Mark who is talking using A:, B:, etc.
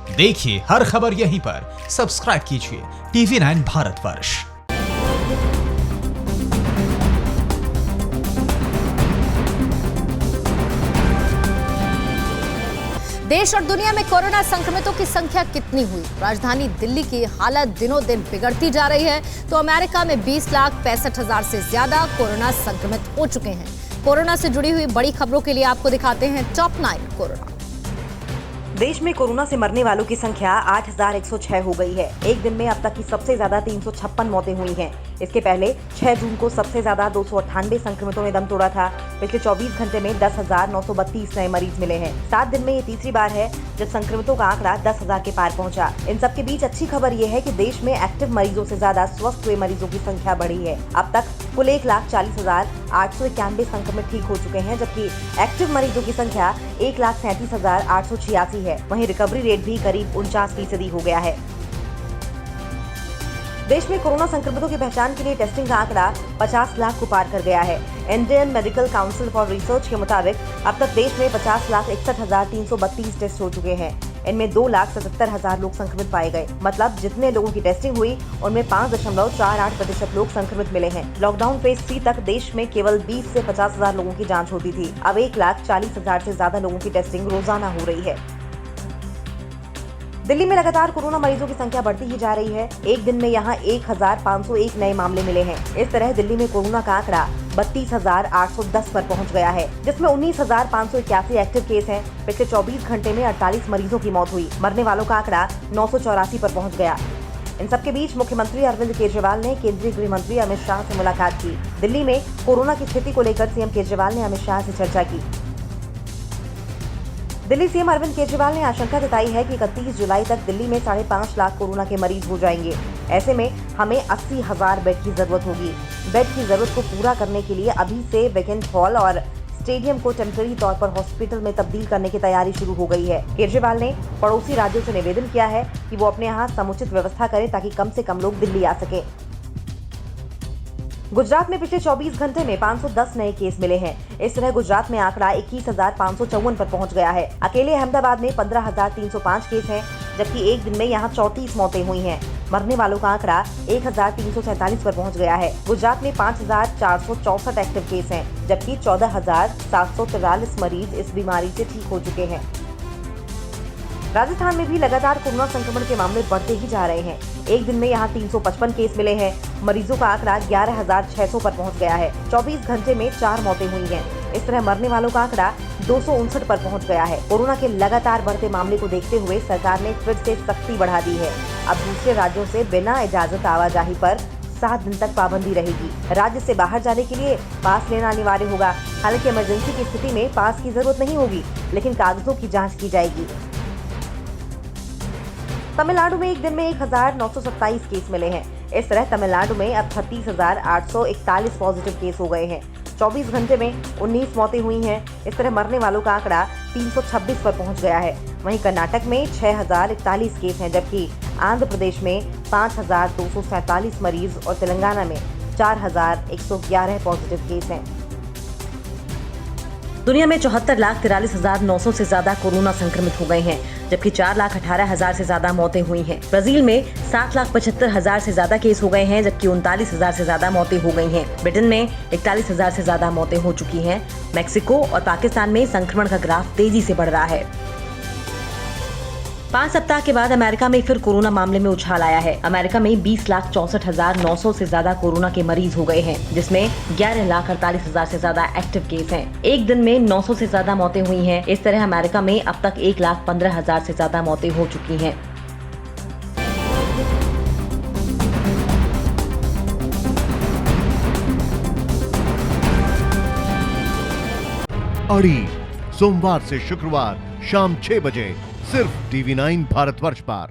A: देखिए हर खबर यहीं पर। सब्सक्राइब कीजिए TV9 भारतवर्ष।
B: देश और दुनिया में कोरोना संक्रमितों की संख्या कितनी हुई? राजधानी दिल्ली की हालत दिनों दिन बिगड़ती जा रही है, तो अमेरिका में 20,65,000 से ज्यादा कोरोना संक्रमित हो चुके हैं। कोरोना से जुड़ी हुई बड़ी खबरों के लिए आपको दिखाते हैं टॉप 9 कोरोना।
C: देश में कोरोना से मरने वालों की संख्या 8,106 हो गई है। एक दिन में अब तक की सबसे ज्यादा 356 मौतें हुई हैं। इसके पहले 6 जून को सबसे ज्यादा 298 संक्रमितों ने दम तोड़ा था। पिछले 24 घंटे में 10,932 नए मरीज मिले हैं। 7 दिन में ये तीसरी बार है जब संक्रमितों का आंकड़ा 10,000 के पार पहुंचा। इन सबके बीच अच्छी खबर ये है कि देश में एक्टिव मरीजों से ज्यादा स्वस्थ हुए मरीजों की संख्या बढ़ी है। अब तक कुल 1,40,891 संक्रमित ठीक हो चुके हैं, जबकि एक्टिव मरीजों की संख्या 1,37,886 है। वहीं रिकवरी रेट भी करीब 49% हो गया है। देश में कोरोना संक्रमितों की पहचान के लिए टेस्टिंग का आंकड़ा 50 लाख को पार कर गया है। Indian medical council for research के मुताबिक अब तक देश में 50,61,332 टेस्ट हो चुके हैं। इनमें 2,77,000 लोग संक्रमित पाए गए। मतलब जितने लोगों की टेस्टिंग हुई उनमें 5.48% लोग संक्रमित मिले हैं। लॉकडाउन फेज 3 तक देश में केवल 20 से 50,000 लोगों की जांच होती थी। अब 1,40,000 से ज्यादा लोगों की टेस्टिंग रोजाना हो रही है। दिल्ली में लगातार कोरोना मरीजों की संख्या बढ़ती ही जा रही है। एक दिन में यहाँ 1,501 नए मामले मिले हैं। इस तरह दिल्ली में कोरोना का आंकड़ा 32,810 पर पहुंच गया है, जिसमें 19,581 एक्टिव केस हैं। पिछले 24 घंटे में 48 मरीजों की मौत हुई। मरने वालों का आंकड़ा 984 पर पहुंच गया। इन सबके बीच मुख्यमंत्री अरविंद केजरीवाल ने केंद्रीय गृह मंत्री अमित शाह से मुलाकात की। दिल्ली में कोरोना की स्थिति को लेकर सीएम केजरीवाल ने अमित शाह से चर्चा की। दिल्ली सीएम अरविंद केजरीवाल ने आशंका जताई है कि 31 जुलाई तक दिल्ली में 5.5 लाख कोरोना के मरीज हो जाएंगे। ऐसे में हमें 80,000 बेड की जरूरत होगी। बेड की जरूरत को पूरा करने के लिए अभी से वैकेंट हॉल और स्टेडियम को टेम्पररी तौर पर हॉस्पिटल में तब्दील करने की तैयारी शुरू हो गई है। केजरीवाल ने पड़ोसी राज्यों से निवेदन किया है कि वो अपने यहाँ समुचित व्यवस्था करें ताकि कम से कम लोग दिल्ली आ सके। गुजरात में पिछले 24 घंटे में 510 नए केस मिले हैं। इस तरह गुजरात में आंकड़ा 21,554 पर पहुंच गया है। अकेले अहमदाबाद में 15,305 केस हैं, जबकि एक दिन में यहां 34 मौतें हुई हैं। मरने वालों का आंकड़ा 1,347 पर पहुंच गया है। गुजरात में 5,464 एक्टिव केस हैं, जबकि 14,743 मरीज इस बीमारी से ठीक हो चुके हैं। राजस्थान में भी लगातार कोरोना संक्रमण के मामले बढ़ते ही जा रहे हैं। एक दिन में यहाँ 355 केस मिले हैं। मरीजों का आंकड़ा 11,600 पर पहुंच गया है। 24 घंटे में 4 मौतें हुई हैं। इस तरह मरने वालों का आंकड़ा 259 पर पहुंच गया है। कोरोना के लगातार बढ़ते मामले को देखते हुए सरकार ने फिर से सख्ती बढ़ा दी है। अब दूसरे राज्यों से बिना इजाजत आवाजाही पर 7 दिन तक पाबंदी रहेगी। राज्य से बाहर जाने के लिए पास लेना अनिवार्य होगा। हालांकि इमरजेंसी की स्थिति में पास की जरूरत नहीं होगी, लेकिन कागजों की जाँच की जाएगी। तमिलनाडु में एक दिन में 1,927 केस मिले हैं। इस तरह तमिलनाडु में अब 36,841 पॉजिटिव केस हो गए हैं। 24 घंटे में 19 मौतें हुई हैं। इस तरह मरने वालों का आंकड़ा 326 पर पहुंच गया है। वहीं कर्नाटक में 6,041 केस हैं, जबकि आंध्र प्रदेश में 5,247 मरीज और तेलंगाना में 4,111 पॉजिटिव केस हैं। दुनिया में 74,43,900 से ज्यादा कोरोना संक्रमित हो गए हैं, जबकि 4,18,000 से ज्यादा मौतें हुई हैं। ब्राजील में 7,75,000 से ज्यादा केस हो गए हैं, जबकि 39,000 से ज्यादा मौतें हो गई हैं। ब्रिटेन में 41,000 से ज्यादा मौतें हो चुकी हैं। मेक्सिको और पाकिस्तान में संक्रमण का ग्राफ तेजी से बढ़ रहा है। 5 सप्ताह के बाद अमेरिका में फिर कोरोना मामले में उछाल आया है। अमेरिका में 20,64,900 से ज्यादा कोरोना के मरीज हो गए हैं, जिसमें 11,48,000 से ज्यादा एक्टिव केस हैं। एक दिन में 900 से ज्यादा मौतें हुई हैं। इस तरह अमेरिका में अब तक 1,15,000 से ज्यादा मौतें हो चुकी हैं।
D: अड़ी सोमवार से शुक्रवार शाम 6 बजे सिर्फ TV9 भारतवर्ष पर।